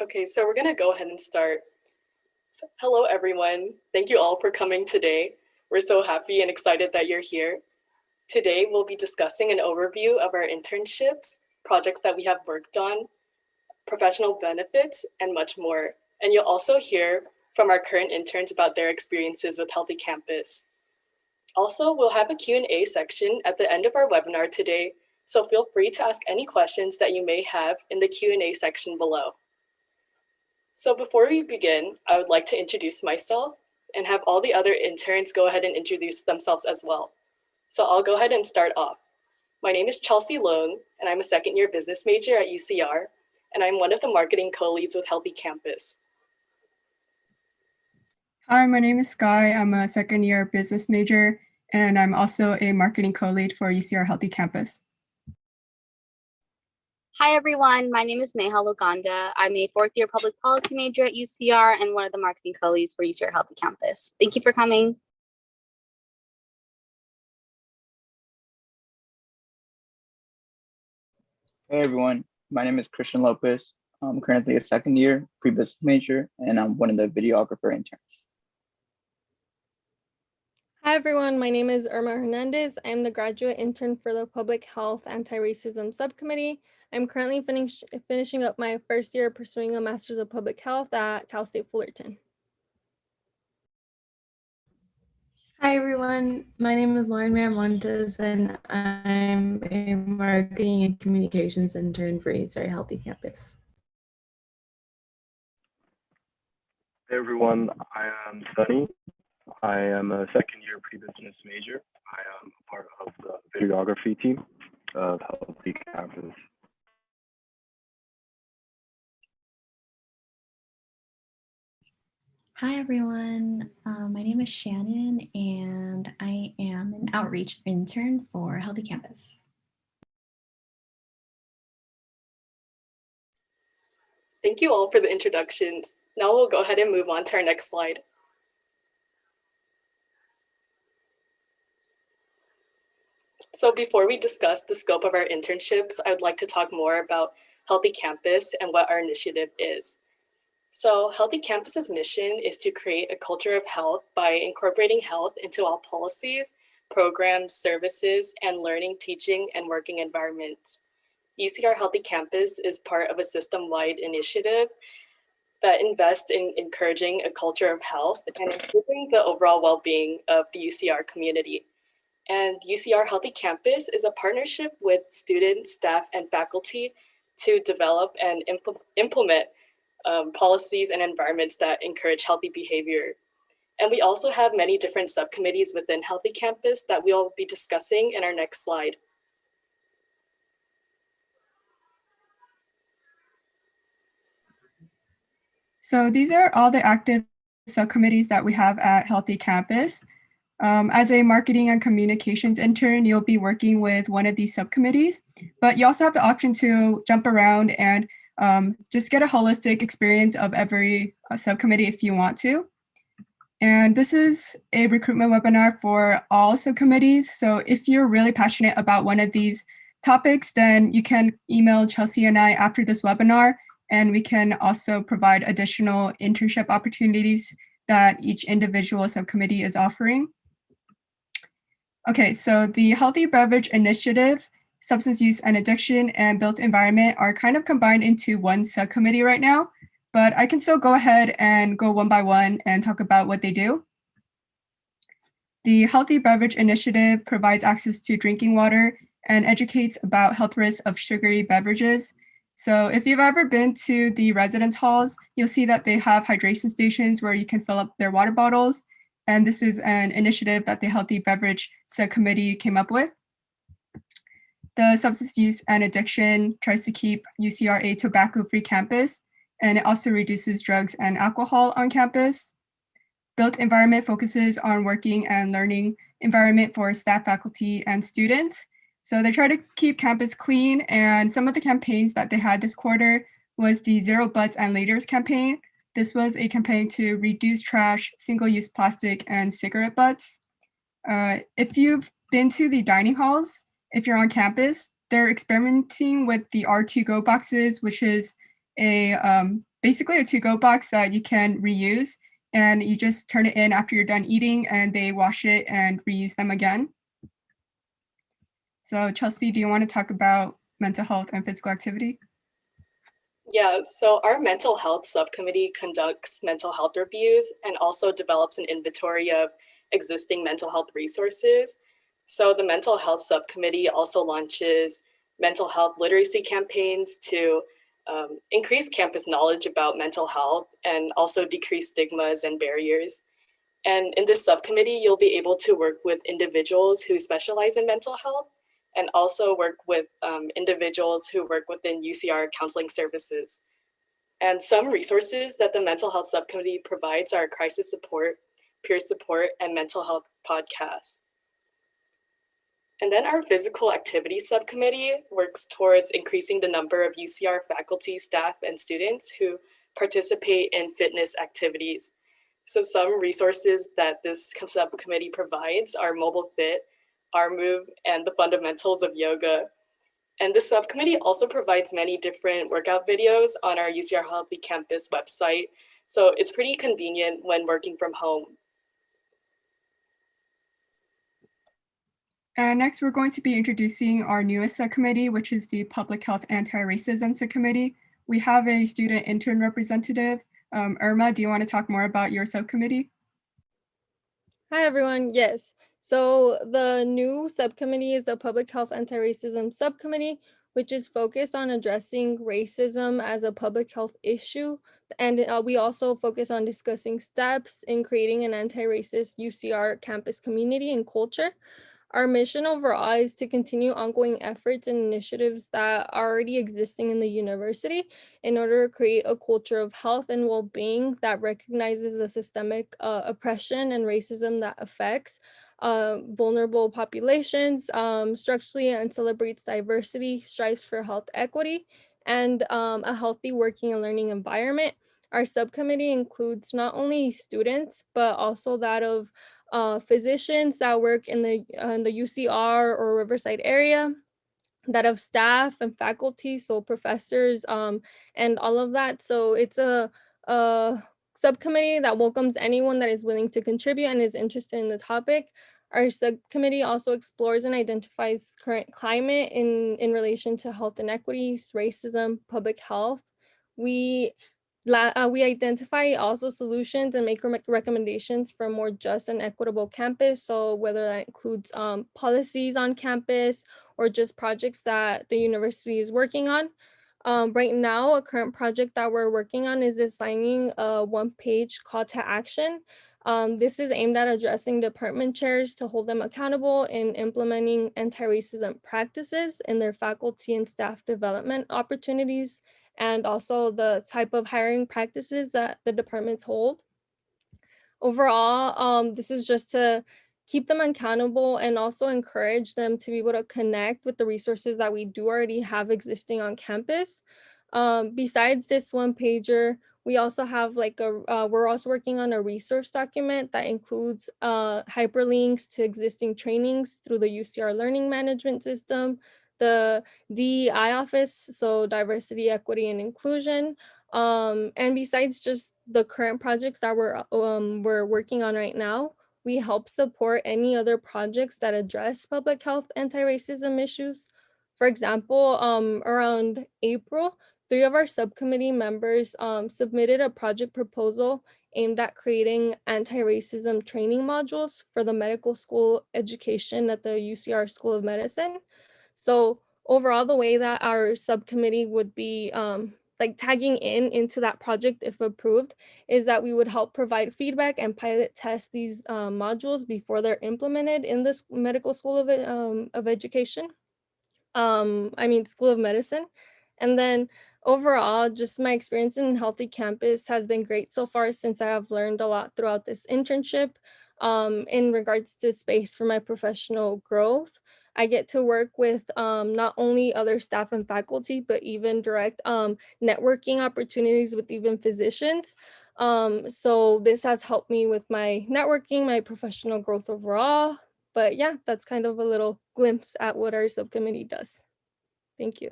Okay, so we're gonna go ahead and start. So, hello everyone. Thank you all for coming today. We're so happy and excited that you're here. Today we'll be discussing an overview of our internships, projects that we have worked on, professional benefits, and much more. And you'll also hear from our current interns about their experiences with Healthy Campus. Also, we'll have a Q&A section at the end of our webinar today, so feel free to ask any questions that you may have in the Q&A section below. So before we begin, I would like to introduce myself and have all the other interns go ahead and introduce themselves as well. So I'll go ahead and start off. My name is Chelsea Loan, and I'm a second-year business major at UCR, and I'm one of the marketing co-leads with Healthy Campus. Hi, my name is Sky. I'm a second-year business major, and I'm also a marketing co-lead for UCR Healthy Campus. Hi, everyone. My name is Neha Luganda. I'm a fourth-year public policy major at UCR and one of the marketing co-leads for UCR Healthy Campus. Thank you for coming. Hey everyone, my name is Christian Lopez. I'm currently a second-year pre-business major, and I'm one of the videographer interns. Hi everyone, my name is Irma Hernandez. I'm the graduate intern for the Public Health Anti-Racism Subcommittee. I'm currently finishing up my first year pursuing a Master's of Public Health at Cal State Fullerton. Hi everyone, my name is Lauren Miramontes and I'm a marketing and communications intern for UCR Healthy Campus. Hey everyone, I am Sunny. I am a second year pre-business major. I am a part of the videography team of Healthy Campus. Hi everyone, my name is Shannon and I am an outreach intern for Healthy Campus. Thank you all for the introductions. Now we'll go ahead and move on to our next slide. So before we discuss the scope of our internships, I would like to talk more about Healthy Campus and what our initiative is. So Healthy Campus's mission is to create a culture of health by incorporating health into all policies, programs, services, and learning, teaching, and working environments. UCR Healthy Campus is part of a system-wide initiative that invests in encouraging a culture of health and improving the overall well-being of the UCR community. And UCR Healthy Campus is a partnership with students, staff, and faculty to develop and implement policies and environments that encourage healthy behavior. And we also have many different subcommittees within Healthy Campus that we'll be discussing in our next slide. So these are all the active subcommittees that we have at Healthy Campus. As a marketing and communications intern, you'll be working with one of these subcommittees, but you also have the option to jump around and just get a holistic experience of every subcommittee if you want to. And this is a recruitment webinar for all subcommittees. So if you're really passionate about one of these topics, then you can email Chelsea and I after this webinar, and we can also provide additional internship opportunities that each individual subcommittee is offering. Okay, so the Healthy Beverage Initiative, Substance Use and Addiction, and Built Environment are kind of combined into one subcommittee right now, but I can still go ahead and go one by one and talk about what they do. The Healthy Beverage Initiative provides access to drinking water and educates about health risks of sugary beverages. So if you've ever been to the residence halls, you'll see that they have hydration stations where you can fill up their water bottles. And this is an initiative that the Healthy Beverage Subcommittee came up with. The Substance Use and Addiction tries to keep UCR a tobacco-free campus, and it also reduces drugs and alcohol on campus. Built Environment focuses on working and learning environment for staff, faculty, and students. So they try to keep campus clean, and some of the campaigns that they had this quarter was the Zero Butts and Laters campaign. This was a campaign to reduce trash, single-use plastic, and cigarette butts. If you've been to the dining halls, if you're on campus, they're experimenting with the R2Go boxes, which is a basically a to-go box that you can reuse, and you just turn it in after you're done eating and they wash it and reuse them again. So Chelsea, do you want to talk about mental health and physical activity? Yeah, so our mental health subcommittee conducts mental health reviews and also develops an inventory of existing mental health resources. So the mental health subcommittee also launches mental health literacy campaigns to increase campus knowledge about mental health and also decrease stigmas and barriers. And in this subcommittee, you'll be able to work with individuals who specialize in mental health and also work with individuals who work within UCR counseling services. And some resources that the mental health subcommittee provides are crisis support, peer support, and mental health podcasts. And then our physical activity subcommittee works towards increasing the number of UCR faculty, staff, and students who participate in fitness activities. So some resources that this subcommittee provides are Mobile Fit, our Move, and the fundamentals of yoga. And the subcommittee also provides many different workout videos on our UCR Healthy Campus website. So it's pretty convenient when working from home. And next, we're going to be introducing our newest subcommittee, which is the Public Health Anti-Racism Subcommittee. We have a student intern representative. Irma, do you want to talk more about your subcommittee? Hi, everyone. Yes. So the new subcommittee is the Public Health Anti-Racism Subcommittee, which is focused on addressing racism as a public health issue. And we also focus on discussing steps in creating an anti-racist UCR campus community and culture. Our mission overall is to continue ongoing efforts and initiatives that are already existing in the university in order to create a culture of health and well-being that recognizes the systemic oppression and racism that affects vulnerable populations, structurally and celebrates diversity, strives for health equity, and a healthy working and learning environment. Our subcommittee includes not only students, but also that of physicians that work in the UCR or Riverside area, that of staff and faculty, so professors, and all of that. So it's a subcommittee that welcomes anyone that is willing to contribute and is interested in the topic. Our subcommittee also explores and identifies current climate in relation to health inequities, racism, public health. We we identify also solutions and make recommendations for a more just and equitable campus. So whether that includes policies on campus or just projects that the university is working on. Right now, a current project that we're working on is designing a one-page call to action. This is aimed at addressing department chairs to hold them accountable in implementing anti-racism practices in their faculty and staff development opportunities, and also the type of hiring practices that the departments hold. Overall, this is just to keep them accountable and also encourage them to be able to connect with the resources that we do already have existing on campus. Besides this one pager, we also have we're also working on a resource document that includes hyperlinks to existing trainings through the UCR learning management system, the DEI office, so diversity, equity, and inclusion. And besides just the current projects that we're working on right now, we help support any other projects that address public health anti-racism issues. For example, around April, 3 of our subcommittee members submitted a project proposal aimed at creating anti-racism training modules for the medical school education at the UCR School of Medicine. So overall, the way that our subcommittee would be tagging into that project if approved is that we would help provide feedback and pilot test these modules before they're implemented in the medical school of education. School of medicine. And then overall, just my experience in Healthy Campus has been great so far, since I have learned a lot throughout this internship in regards to space for my professional growth. I get to work with not only other staff and faculty, but even direct networking opportunities with even physicians. So this has helped me with my networking, my professional growth overall. But yeah, that's kind of a little glimpse at what our subcommittee does. Thank you.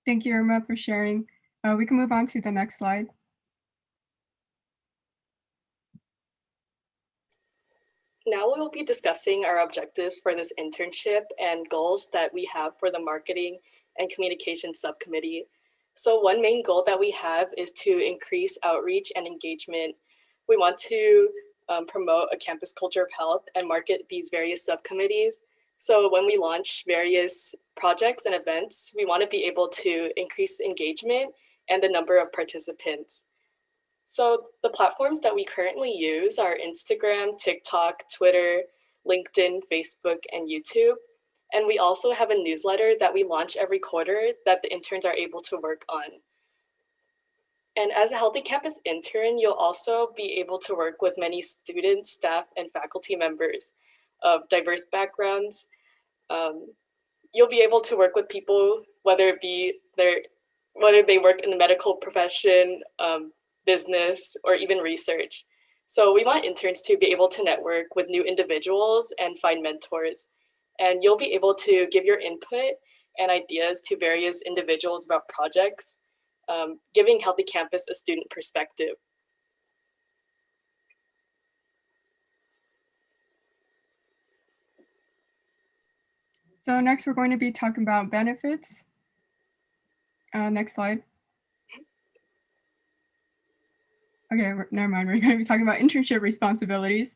Thank you, Irma, for sharing. We can move on to the next slide. Now we will be discussing our objectives for this internship and goals that we have for the Marketing and Communication Subcommittee. So one main goal that we have is to increase outreach and engagement. We want to promote a campus culture of health and market these various subcommittees. So when we launch various projects and events, we want to be able to increase engagement and the number of participants. So the platforms that we currently use are Instagram, TikTok, Twitter, LinkedIn, Facebook, and YouTube. And we also have a newsletter that we launch every quarter that the interns are able to work on. And as a Healthy Campus intern, you'll also be able to work with many students, staff, and faculty members of diverse backgrounds. You'll be able to work with people, whether they work in the medical profession, business, or even research. So we want interns to be able to network with new individuals and find mentors. And you'll be able to give your input and ideas to various individuals about projects, giving Healthy Campus a student perspective. So next, we're going to be talking about benefits. Next slide. Okay, never mind. We're going to be talking about internship responsibilities.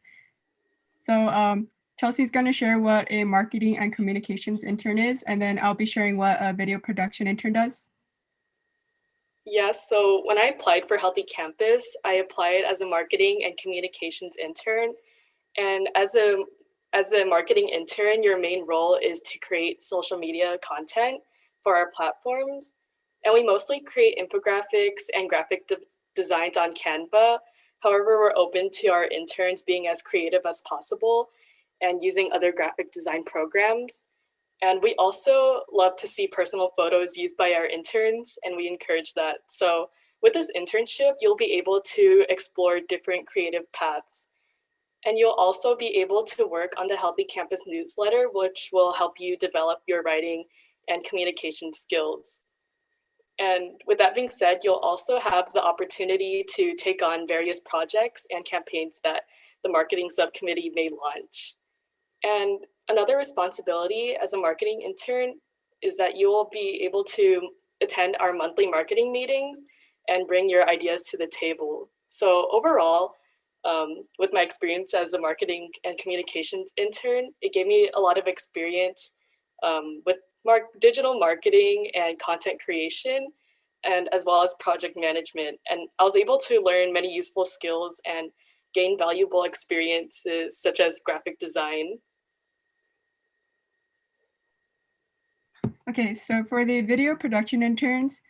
So Chelsea's going to share what a marketing and communications intern is, and then I'll be sharing what a video production intern does. Yes, so when I applied for Healthy Campus, I applied as a marketing and communications intern. And as a marketing intern, your main role is to create social media content for our platforms. And we mostly create infographics and graphic designs on Canva. However, we're open to our interns being as creative as possible and using other graphic design programs. And we also love to see personal photos used by our interns, and we encourage that. So with this internship, you'll be able to explore different creative paths. And you'll also be able to work on the Healthy Campus newsletter, which will help you develop your writing and communication skills. And with that being said, you'll also have the opportunity to take on various projects and campaigns that the marketing subcommittee may launch. And another responsibility as a marketing intern is that you will be able to attend our monthly marketing meetings and bring your ideas to the table. So overall, with my experience as a marketing and communications intern, it gave me a lot of experience with digital marketing and content creation, and as well as project management. And I was able to learn many useful skills and gain valuable experiences such as graphic design. Okay, so for the video production interns,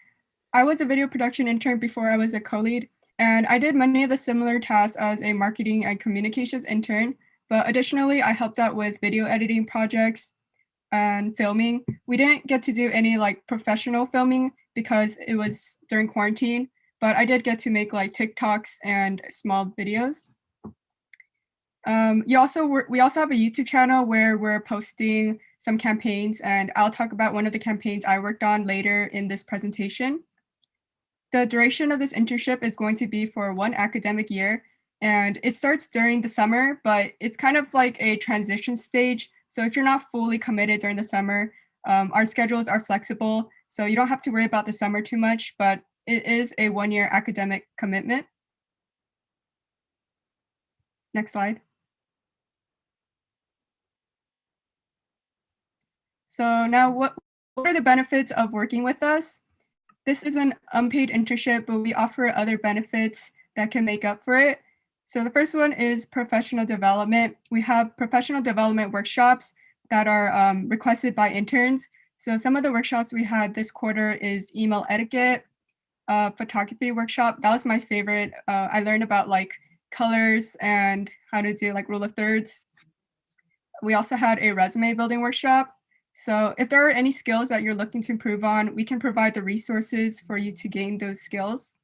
I was a video production intern before I was a co-lead, and I did many of the similar tasks as a marketing and communications intern, but additionally, I helped out with video editing projects and filming. We didn't get to do any like professional filming because it was during quarantine, but I did get to make like TikToks and small videos. We also have a YouTube channel where we're posting some campaigns, and I'll talk about one of the campaigns I worked on later in this presentation. The duration of this internship is going to be for 1 academic year, and it starts during the summer, but it's kind of like a transition stage. So if you're not fully committed during the summer, our schedules are flexible, so you don't have to worry about the summer too much, but it is a 1-year academic commitment. Next slide. So now what are the benefits of working with us? This is an unpaid internship, but we offer other benefits that can make up for it. So the first one is professional development. We have professional development workshops that are requested by interns. So some of the workshops we had this quarter is email etiquette, photography workshop. That was my favorite. I learned about like colors and how to do like rule of thirds. We also had a resume building workshop. So if there are any skills that you're looking to improve on, we can provide the resources for you to gain those skills.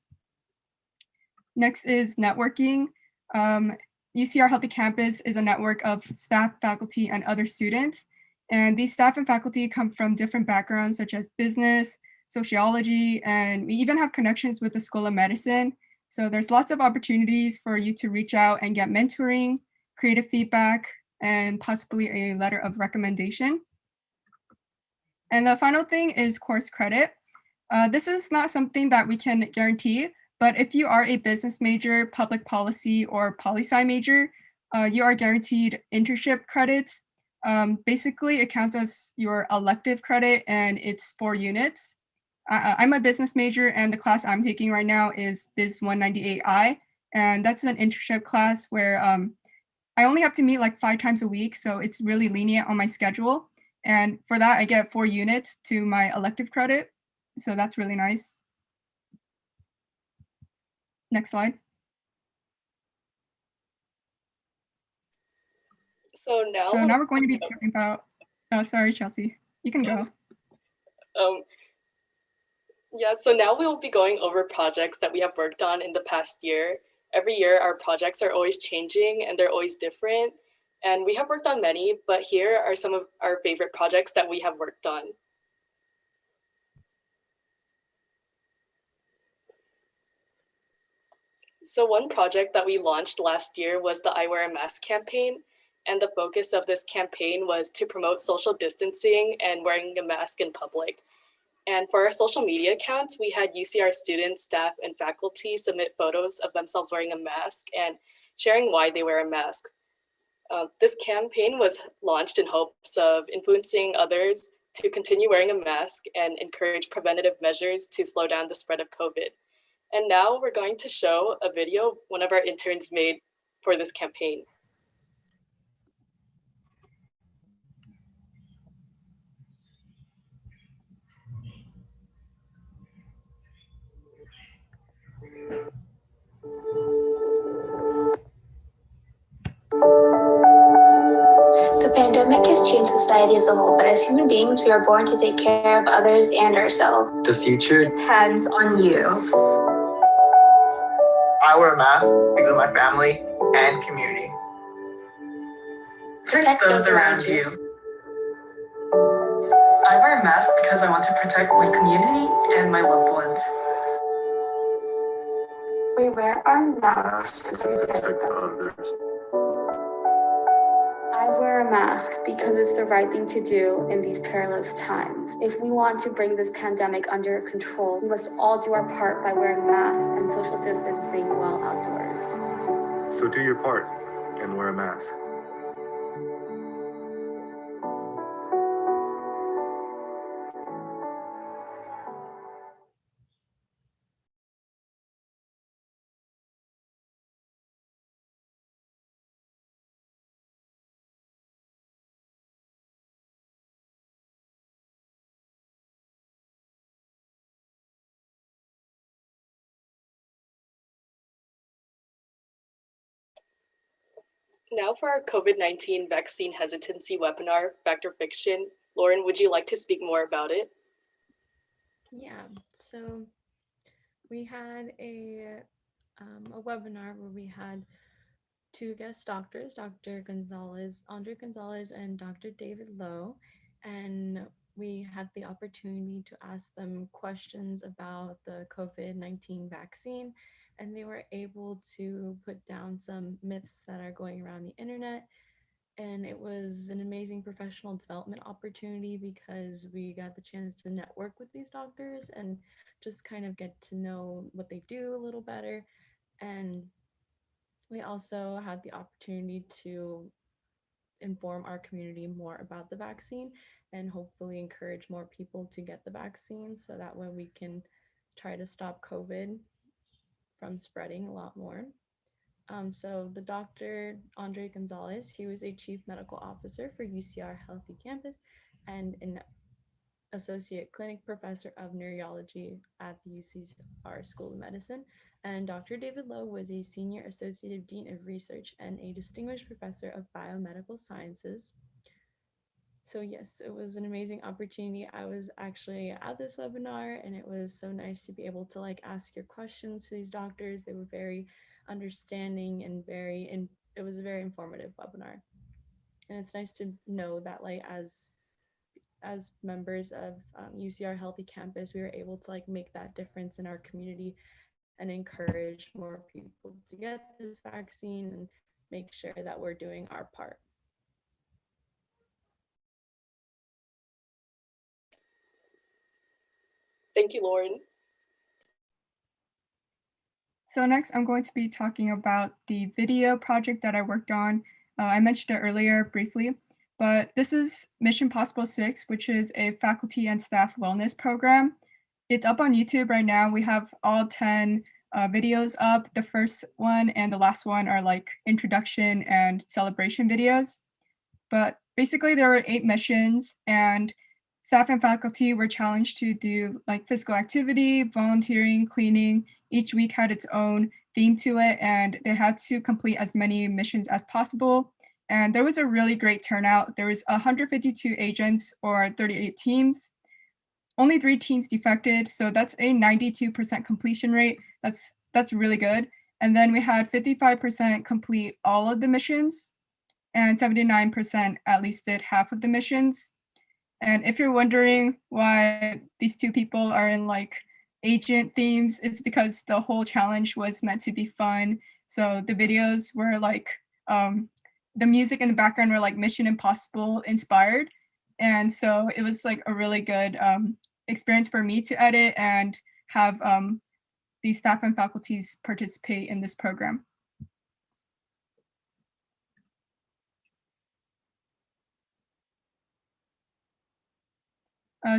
Next is networking. UCR Healthy Campus is a network of staff, faculty, and other students. And these staff and faculty come from different backgrounds such as business, sociology, and we even have connections with the School of Medicine. So there's lots of opportunities for you to reach out and get mentoring, creative feedback, and possibly a letter of recommendation. And the final thing is course credit. This is not something that we can guarantee, but if you are a business major, public policy, or poli-sci major, you are guaranteed internship credits. Basically, it counts as your elective credit, and it's 4 units. I'm a business major, and the class I'm taking right now is Biz 198I, and that's an internship class where I only have to meet like 5 times a week, so it's really lenient on my schedule. And for that, I get 4 units to my elective credit. So that's really nice. Next slide. So now we're going to be talking about, oh, sorry, Chelsea, you can go. Yeah, so now we'll be going over projects that we have worked on in the past year. Every year, our projects are always changing and they're always different. And we have worked on many, but here are some of our favorite projects that we have worked on. So one project that we launched last year was the Eyewear a Mask campaign. And the focus of this campaign was to promote social distancing and wearing a mask in public. And for our social media accounts, we had UCR students, staff, and faculty submit photos of themselves wearing a mask and sharing why they wear a mask. This campaign was launched in hopes of influencing others to continue wearing a mask and encourage preventative measures to slow down the spread of COVID. And now we're going to show a video one of our interns made for this campaign. The pandemic has changed society as a whole, but as human beings, we are born to take care of others and ourselves. The future Depends on you. I wear a mask because of my family and community. Protect those around you. I wear a mask because I want to protect my community and my loved ones. We wear our masks to protect others. I wear a mask because it's the right thing to do in these perilous times. If we want to bring this pandemic under control, we must all do our part by wearing masks and social distancing while outdoors. So do your part and wear a mask. Now for our COVID-19 vaccine hesitancy webinar, Fact or Fiction. Lauren, would you like to speak more about it? Yeah, so we had a webinar where we had 2 guest doctors, Dr. Gonzalez, Andre Gonzalez, and Dr. David Lowe, and we had the opportunity to ask them questions about the COVID-19 vaccine, and they were able to put down some myths that are going around the internet. And it was an amazing professional development opportunity because we got the chance to network with these doctors and just kind of get to know what they do a little better. And we also had the opportunity to inform our community more about the vaccine and hopefully encourage more people to get the vaccine so that way we can try to stop COVID from spreading a lot more. So the Dr. Andre Gonzalez, he was a chief medical officer for UCR Healthy Campus and an associate clinic professor of neurology at the UCR School of Medicine. And Dr. David Lowe was a senior associate dean of research and a distinguished professor of biomedical sciences. So yes, it was an amazing opportunity. I was actually at this webinar and it was so nice to be able to ask your questions to these doctors. They were very understanding and it was a very informative webinar. And it's nice to know that as as members of UCR Healthy Campus, we were able to like make that difference in our community and encourage more people to get this vaccine and make sure that we're doing our part. Thank you, Lauren. So next, I'm going to be talking about the video project that I worked on. I mentioned it earlier briefly, but this is Mission Possible 6, which is a faculty and staff wellness program. It's up on YouTube right now. We have all 10 videos up. The first one and the last one are like introduction and celebration videos. But basically there were 8 missions, and staff and faculty were challenged to do like physical activity, volunteering, cleaning. Each week had its own theme to it, and they had to complete as many missions as possible. And there was a really great turnout. There was 152 agents or 38 teams. Only 3 teams defected, so that's a 92% completion rate. That's really good. And then we had 55% complete all of the missions, and 79% at least did half of the missions. And if you're wondering why these 2 people are in like agent themes, it's because the whole challenge was meant to be fun. So the videos were like, the music in the background were like Mission Impossible inspired. And so it was like a really good experience for me to edit and have the staff and faculties participate in this program.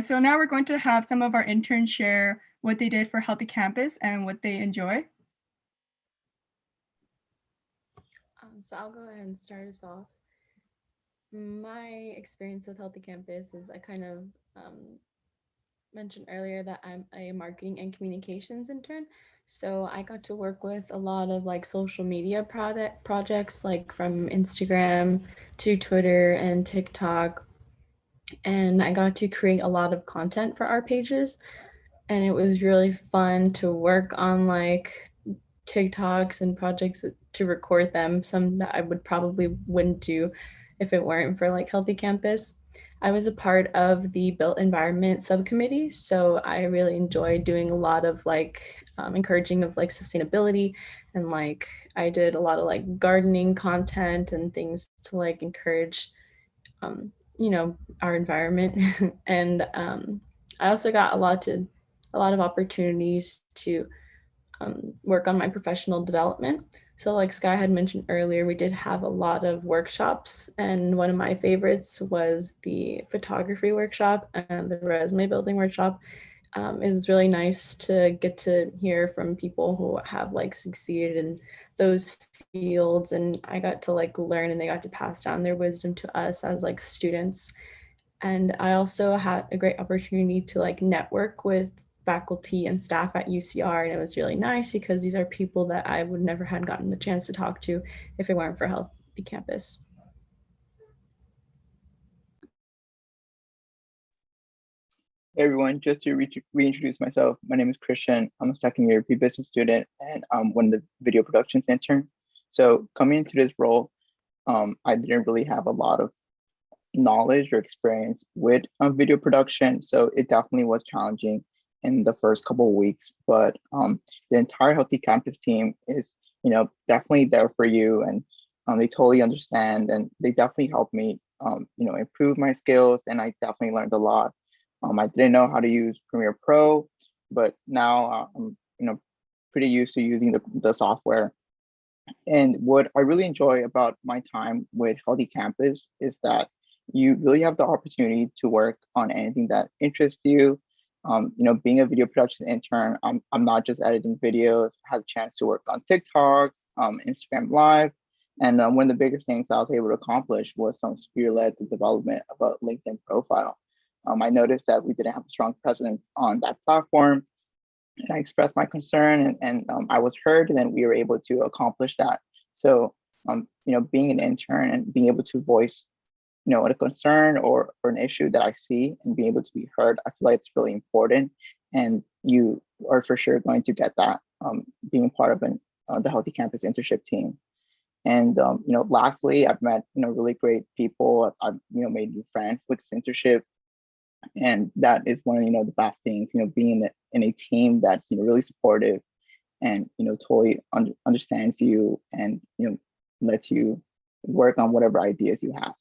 So now we're going to have some of our interns share what they did for Healthy Campus and what they enjoy. So I'll go ahead and start us off. My experience with Healthy Campus is I kind of mentioned earlier that I'm a marketing and communications intern. So I got to work with a lot of like social media projects, like from Instagram to Twitter and TikTok. And I got to create a lot of content for our pages. And it was really fun to work on like TikToks and projects to record them, some that I would probably wouldn't do if it weren't for like Healthy Campus. I was a part of the built environment subcommittee, so I really enjoyed doing a lot of like encouraging of like sustainability, and like I did a lot of like gardening content and things to like encourage you know, our environment. And I also got a lot of opportunities to work on my professional development. So like Sky had mentioned earlier, we did have a lot of workshops, and one of my favorites was the photography workshop and the resume building workshop. It was really nice to get to hear from people who have like succeeded in those fields, and I got to like learn, and they got to pass down their wisdom to us as like students. And I also had a great opportunity to like network with faculty and staff at UCR, and it was really nice because these are people that I would never had gotten the chance to talk to if it weren't for Healthy Campus. Hey everyone, just to reintroduce myself, my name is Christian. I'm a second year pre-business student, and I'm one of the video productions intern. So coming into this role, I didn't really have a lot of knowledge or experience with video production, so it definitely was challenging in the first couple of weeks. But the entire Healthy Campus team is, definitely there for you, and they totally understand, and they definitely helped me, improve my skills, and I definitely learned a lot. I didn't know how to use Premiere Pro, but now I'm, pretty used to using the software. And what I really enjoy about my time with Healthy Campus is that you really have the opportunity to work on anything that interests you. Being a video production intern, I'm not just editing videos. I had a chance to work on TikToks, Instagram Live, and one of the biggest things I was able to accomplish was spearhead the development of a LinkedIn profile. I noticed that we didn't have a strong presence on that platform, and I expressed my concern, and I was heard, and then we were able to accomplish that. So, being an intern and being able to voice, a concern or an issue that I see and being able to be heard, I feel like it's really important, and you are for sure going to get that being part of the Healthy Campus internship team. And lastly, I've met really great people. I've made new friends with this internship. And that is one of, the best things, being in a team that's, really supportive and, totally understands you and, lets you work on whatever ideas you have.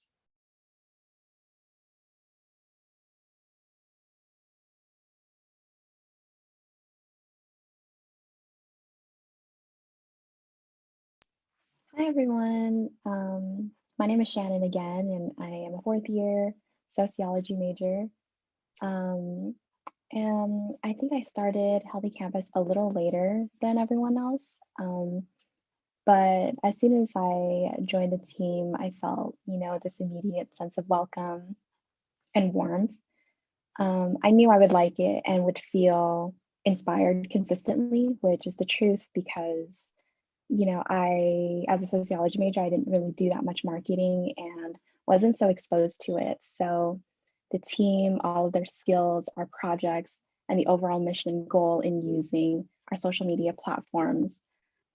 Hi, everyone. My name is Shannon again, and I am a fourth year sociology major. And I think I started Healthy Campus a little later than everyone else. But as soon as I joined the team, I felt, this immediate sense of welcome and warmth. I knew I would like it and would feel inspired consistently, which is the truth because as a sociology major, I didn't really do that much marketing and wasn't so exposed to it. So the team, all of their skills, our projects, and the overall mission and goal in using our social media platforms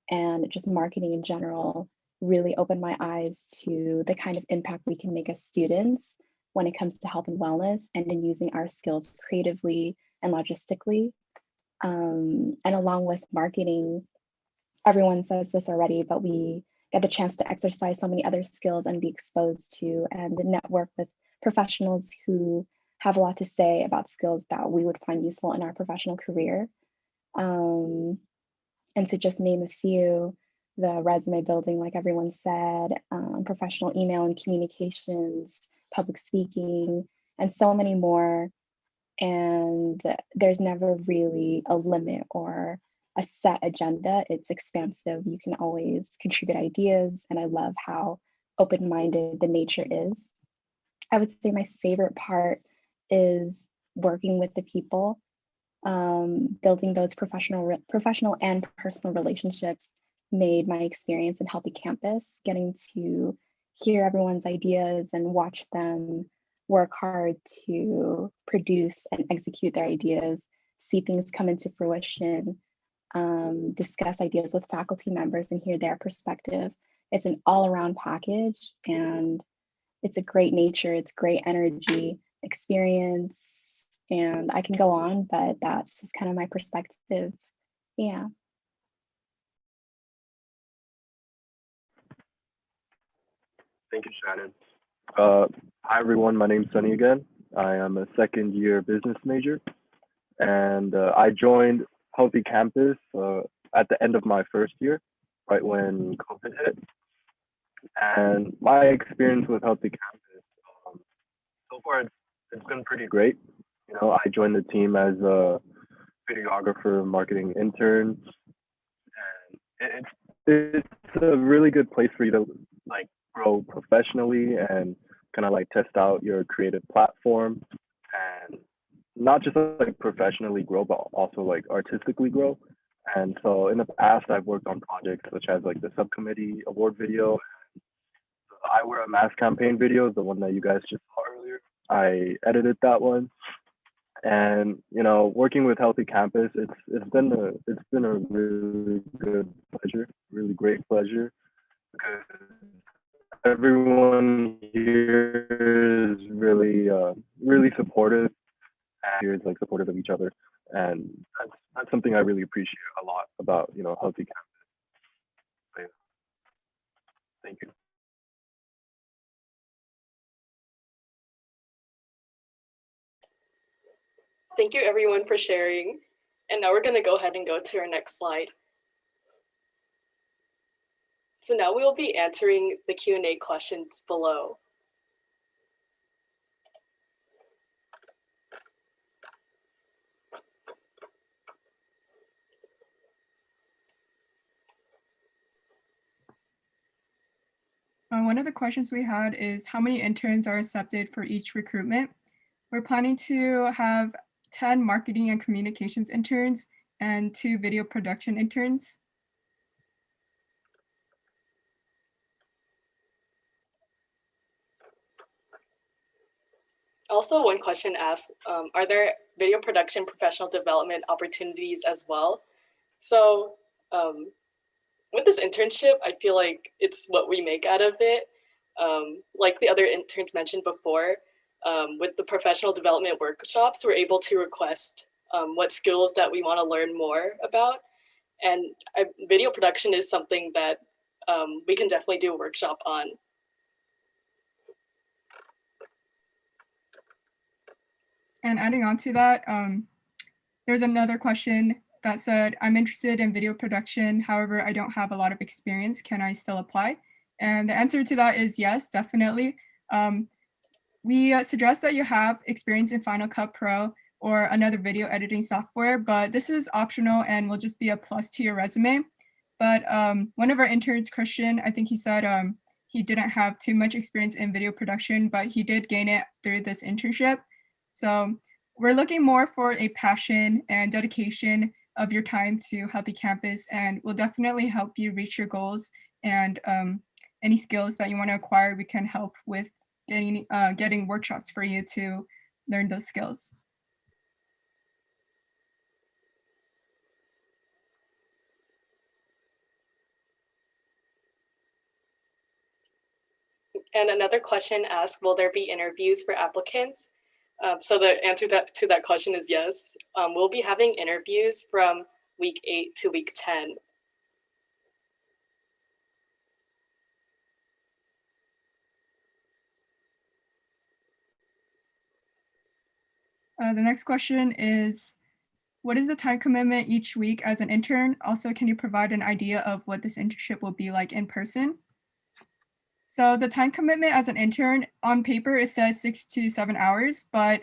and just marketing in general really opened my eyes to the kind of impact we can make as students when it comes to health and wellness and in using our skills creatively and logistically. And along with marketing, everyone says this already, but we get the chance to exercise so many other skills and be exposed to and network with professionals who have a lot to say about skills that we would find useful in our professional career. And to just name a few, the resume building, like everyone said, professional email and communications, public speaking, and so many more. And there's never really a limit or a set agenda. It's expansive. You can always contribute ideas. And I love how open-minded the nature is. I would say my favorite part is working with the people, building those professional and personal relationships made my experience in Healthy Campus, getting to hear everyone's ideas and watch them work hard to produce and execute their ideas, see things come into fruition, discuss ideas with faculty members and hear their perspective. It's an all-around package and it's a great nature, it's great energy, experience, and I can go on, but that's just kind of my perspective. Yeah. Thank you, Shannon. Hi, everyone. My name's Sunny again. I am a second year business major, and I joined Healthy Campus at the end of my first year, right when COVID hit. And my experience with Healthy Campus, so far it's been pretty great. I joined the team as a videographer, marketing intern, and it's a really good place for you to grow professionally and kind of test out your creative platform and not just professionally grow, but also artistically grow. And so in the past, I've worked on projects such as the Subcommittee award video, the Eyewear mask campaign video, the one that you guys just saw earlier. I edited that one. And working with Healthy Campus, it's been a really good pleasure, really great pleasure, because everyone here is really supportive and is supportive of each other, and that's something I really appreciate a lot about Healthy Campus. So, yeah. Thank you. Thank you everyone for sharing. And now we're going to go ahead and go to our next slide. So now we will be answering the Q&A questions below. One of the questions we had is how many interns are accepted for each recruitment? We're planning to have 10 marketing and communications interns and 2 video production interns. Also, one question asked, are there video production professional development opportunities as well? So with this internship, I feel like it's what we make out of it. Like the other interns mentioned before, with the professional development workshops, we're able to request what skills that we want to learn more about. And video production is something that we can definitely do a workshop on. And adding on to that, there's another question that said, I'm interested in video production. However, I don't have a lot of experience. Can I still apply? And the answer to that is yes, definitely. We suggest that you have experience in Final Cut Pro or another video editing software, but this is optional and will just be a plus to your resume. But one of our interns, Christian, I think he said he didn't have too much experience in video production, but he did gain it through this internship. So we're looking more for a passion and dedication of your time to Healthy Campus, and will definitely help you reach your goals. And any skills that you want to acquire, we can help with getting workshops for you to learn those skills. And another question asked, will there be interviews for applicants? So the answer to that question is yes. We'll be having interviews from week 8 to week 10. The next question is, what is the time commitment each week as an intern? Also, can you provide an idea of what this internship will be like in person? So the time commitment as an intern, on paper, it says 6 to 7 hours, but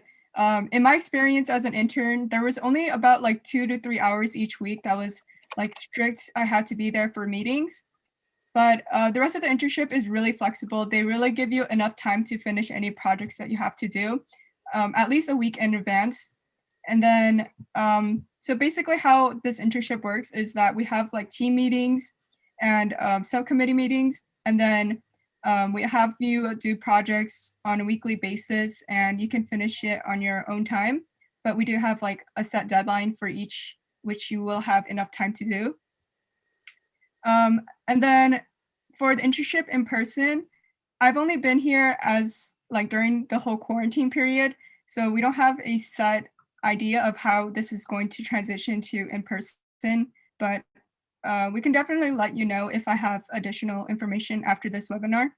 in my experience as an intern, there was only about like 2 to 3 hours each week that was like strict. I had to be there for meetings, but the rest of the internship is really flexible. They really give you enough time to finish any projects that you have to do, at least a week in advance. And then, so basically how this internship works is that we have like team meetings and subcommittee meetings, and then we have you do projects on a weekly basis, and you can finish it on your own time. But we do have like a set deadline for each, which you will have enough time to do. And then for the internship in person, I've only been here as like during the whole quarantine period. So we don't have a set idea of how this is going to transition to in person, but we can definitely let you know if I have additional information after this webinar.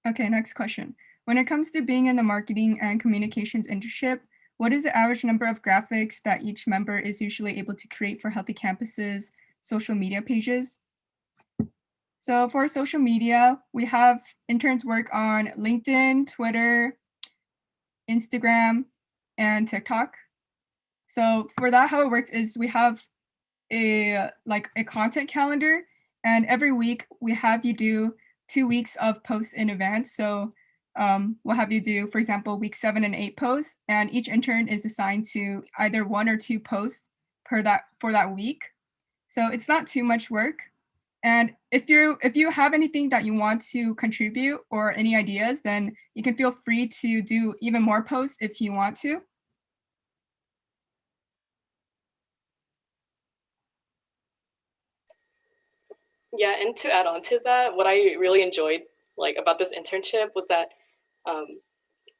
Okay, next question. When it comes to being in the marketing and communications internship, what is the average number of graphics that each member is usually able to create for Healthy Campus's social media pages? So for social media, we have interns work on LinkedIn, Twitter, Instagram, and TikTok. So for that, how it works is we have a content calendar, and every week we have you do 2 weeks of posts in advance. So we'll have you do, for example, week 7 and 8 posts, and each intern is assigned to either 1 or 2 posts for that week. So it's not too much work. And if you have anything that you want to contribute or any ideas, then you can feel free to do even more posts if you want to. Yeah, and to add on to that, what I really enjoyed like about this internship was that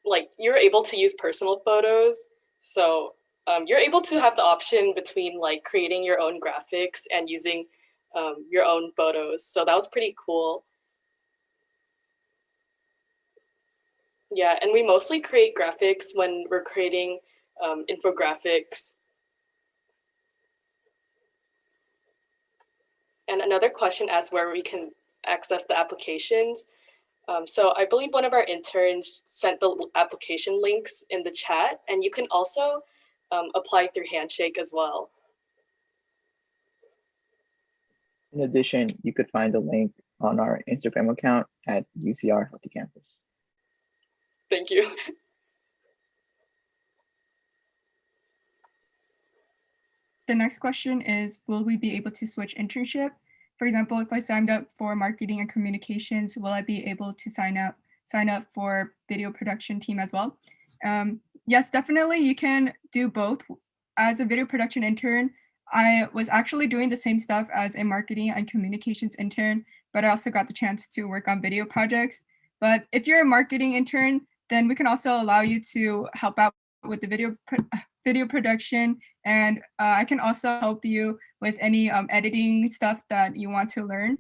like you're able to use personal photos. So you're able to have the option between like creating your own graphics and using your own photos. So that was pretty cool. Yeah, and we mostly create graphics when we're creating infographics. And another question asks where we can access the applications. So I believe one of our interns sent the application links in the chat, and you can also apply through Handshake as well. In addition, you could find the link on our Instagram account at UCR Healthy Campus. Thank you. The next question is, will we be able to switch internship? For example, if I signed up for marketing and communications, will I be able to sign up for video production team as well? Yes, definitely. You can do both. As a video production intern, I was actually doing the same stuff as a marketing and communications intern, but I also got the chance to work on video projects. But if you're a marketing intern, then we can also allow you to help out with the video production, and I can also help you with any editing stuff that you want to learn.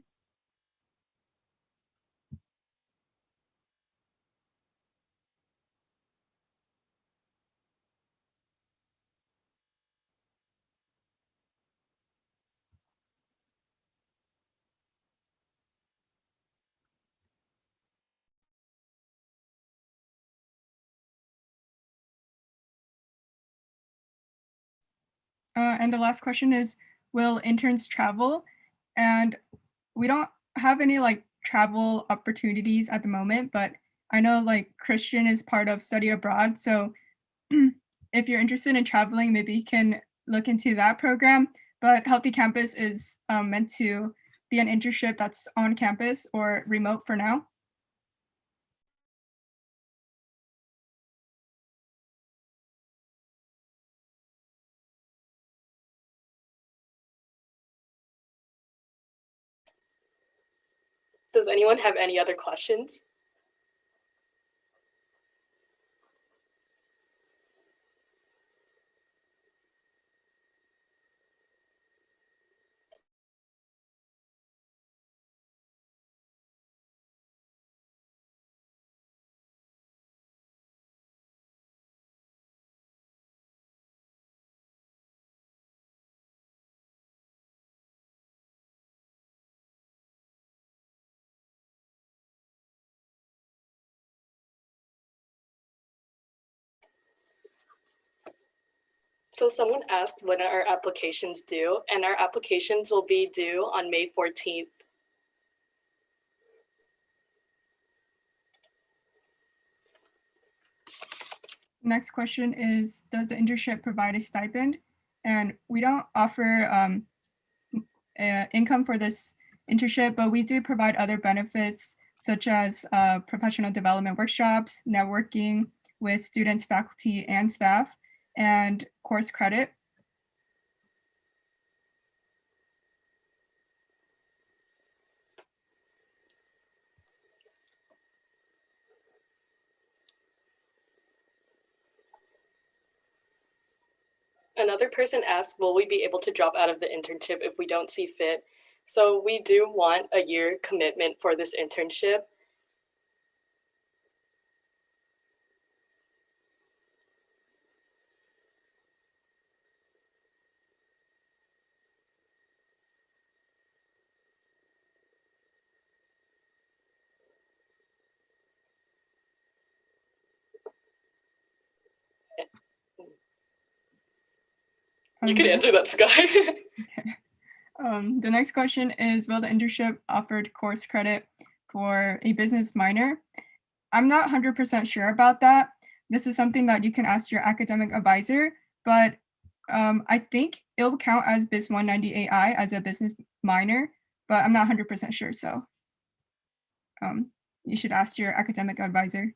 And the last question is, will interns travel? And we don't have any like travel opportunities at the moment, but I know like Christian is part of study abroad. So if you're interested in traveling, maybe you can look into that program. But Healthy Campus is meant to be an internship that's on campus or remote for now. Does anyone have any other questions? So someone asked when our applications due, and our applications will be due on May 14th. Next question is, does the internship provide a stipend? And we don't offer income for this internship, but we do provide other benefits such as professional development workshops, networking with students, faculty, and staff, and course credit. Another person asked, will we be able to drop out of the internship if we don't see fit? So we do want a year commitment for this internship. You can answer that, Sky. The next question is, will the internship offered course credit for a business minor? I'm not 100% sure about that. This is something that you can ask your academic advisor, but I think it will count as BIS 190 AI as a business minor, but I'm not 100% sure. So you should ask your academic advisor.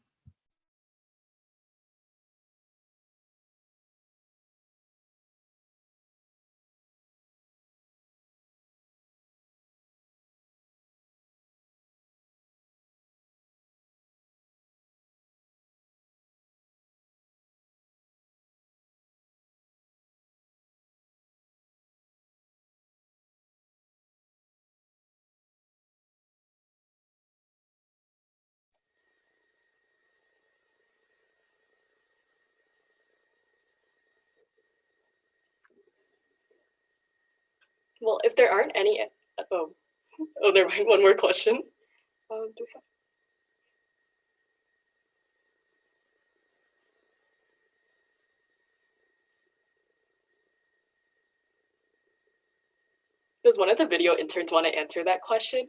Well, if there aren't any, never mind, one more question. Do we have? Does one of the video interns want to answer that question?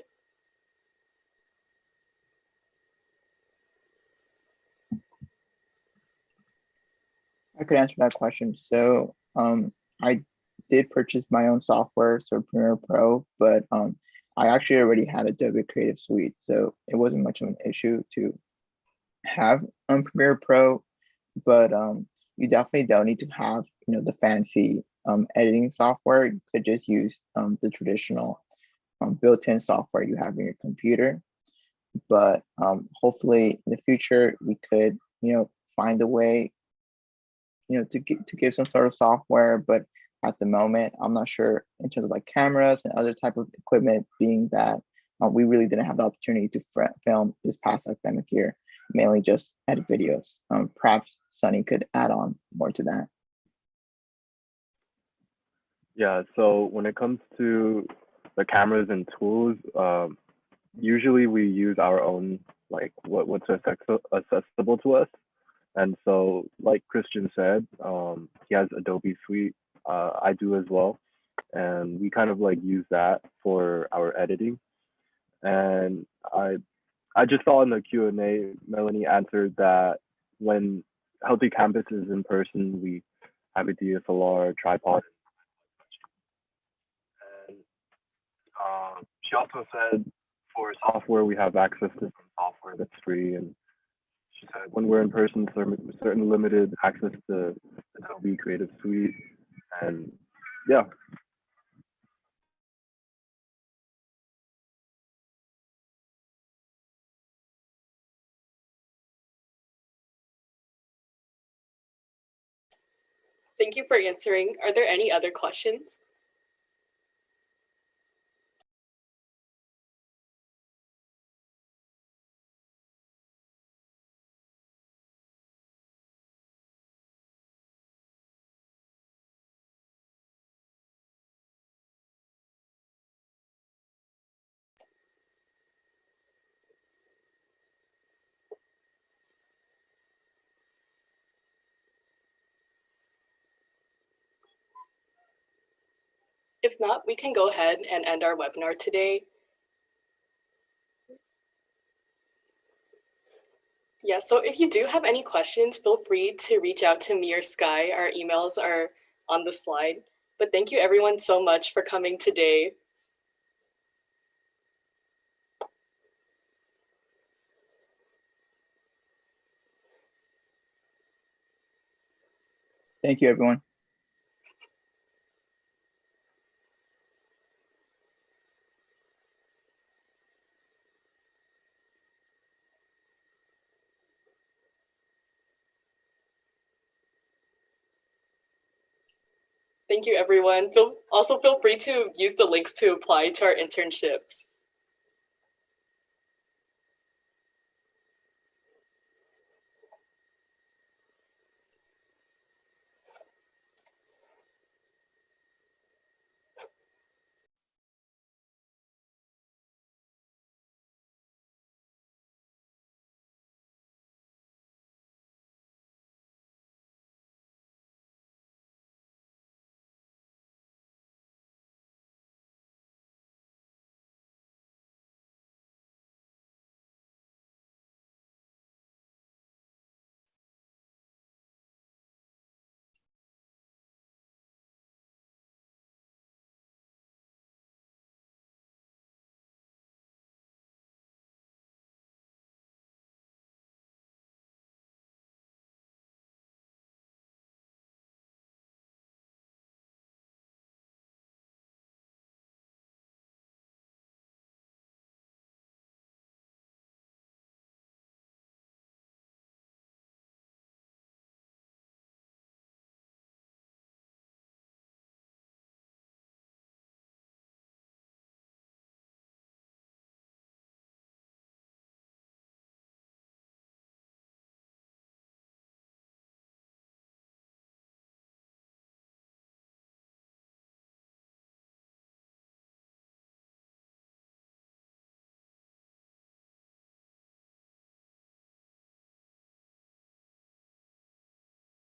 I could answer that question. So I did purchase my own software, so Premiere Pro, but I actually already had Adobe Creative Suite, so it wasn't much of an issue to have Premiere Pro, but you definitely don't need to have the fancy editing software. You could just use the traditional built-in software you have in your computer. But hopefully in the future we could find a way to give some sort of software. But at the moment, I'm not sure in terms of like cameras and other type of equipment, being that we really didn't have the opportunity to film this past academic year, mainly just edit videos. Perhaps Sunny could add on more to that. Yeah, so when it comes to the cameras and tools, usually we use our own, like what's accessible to us. And so like Christian said, he has Adobe Suite, I do as well. And we kind of like use that for our editing. And I just saw in the Q&A, Melanie answered that when Healthy Campus is in person, we have a DSLR tripod. And she also said for software, we have access to some software that's free. And she said when we're in person, certain limited access to Adobe Creative Suite. And yeah. Thank you for answering. Are there any other questions? If not, we can go ahead and end our webinar today. Yeah, so if you do have any questions, feel free to reach out to me or Sky. Our emails are on the slide. But thank you everyone so much for coming today. Thank you, everyone. Thank you, everyone. Also feel free to use the links to apply to our internships.